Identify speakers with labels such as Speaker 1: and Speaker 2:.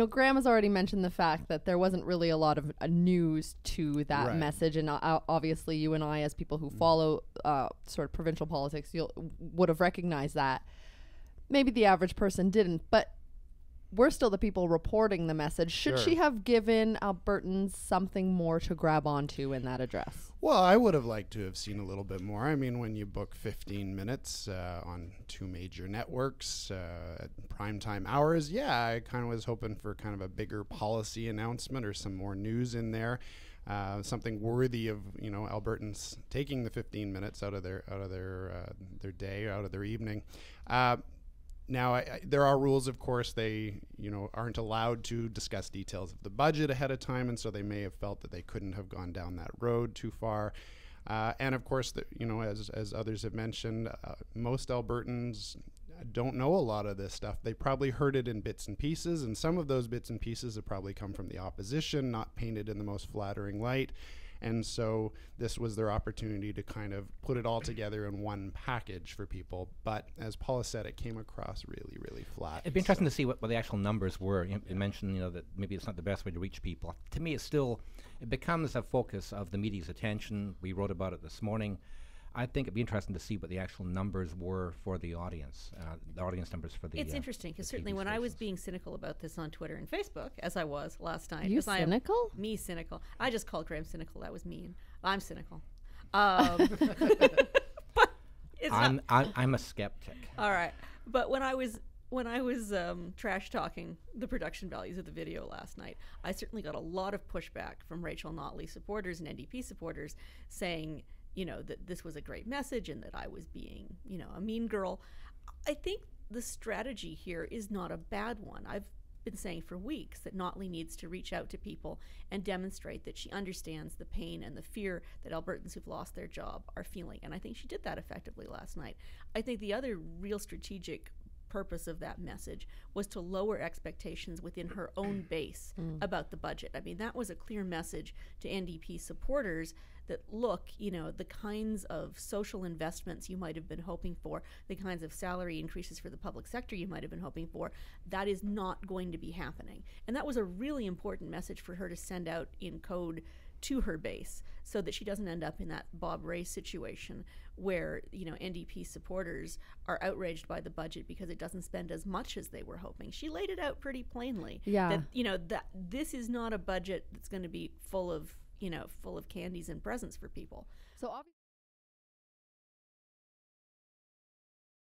Speaker 1: Graham has already mentioned the fact that there wasn't really a lot of news to that message. And obviously you and I, as people who follow sort of provincial politics, would have recognized that. Maybe the average person didn't, but we're still the people reporting the message. Should she have given Albertans something more to grab onto in that address?
Speaker 2: Well, I would have liked to have seen a little bit more. I mean, when you book 15 minutes on 2 major networks at primetime hours, I kind of was hoping for kind of a bigger policy announcement or some more news in there. Something worthy of Albertans taking the 15 minutes out of their day, out of their evening. Now, there are rules, of course. They, aren't allowed to discuss details of the budget ahead of time, and so they may have felt that they couldn't have gone down that road too far. And of course, as others have mentioned, most Albertans don't know a lot of this stuff. They probably heard it in bits and pieces, and some of those bits and pieces have probably come from the opposition, not painted in the most flattering light. And so this was their opportunity to kind of put it all together in one package for people. But as Paula said, it came across really, really flat.
Speaker 3: It'd be interesting to see what the actual numbers were. You mentioned, that maybe it's not the best way to reach people. To me, it becomes a focus of the media's attention. We wrote about it this morning. I think it'd be interesting to see what the actual numbers were for the audience numbers for the.
Speaker 4: It's interesting because certainly when I was being cynical about this on Twitter and Facebook, as I was last night.
Speaker 1: You cynical?
Speaker 4: Me cynical. I just called Graham cynical. That was mean. I'm cynical. But it's
Speaker 3: I'm a skeptic.
Speaker 4: All right, but when I was trash talking the production values of the video last night, I certainly got a lot of pushback from Rachel Notley supporters and NDP supporters saying, that this was a great message and that I was being, a mean girl. I think the strategy here is not a bad one. I've been saying for weeks that Notley needs to reach out to people and demonstrate that she understands the pain and the fear that Albertans who've lost their job are feeling. And I think she did that effectively last night. I think the other real strategic purpose of that message was to lower expectations within her own base about the budget. I mean, that was a clear message to NDP supporters that, look, the kinds of social investments you might have been hoping for, the kinds of salary increases for the public sector you might have been hoping for, that is not going to be happening. And that was a really important message for her to send out in code to her base so that she doesn't end up in that Bob Rae situation where, NDP supporters are outraged by the budget because it doesn't spend as much as they were hoping. She laid it out pretty plainly.
Speaker 1: Yeah.
Speaker 4: That this is not a budget that's going to be full of candies and presents for people.
Speaker 1: So obviously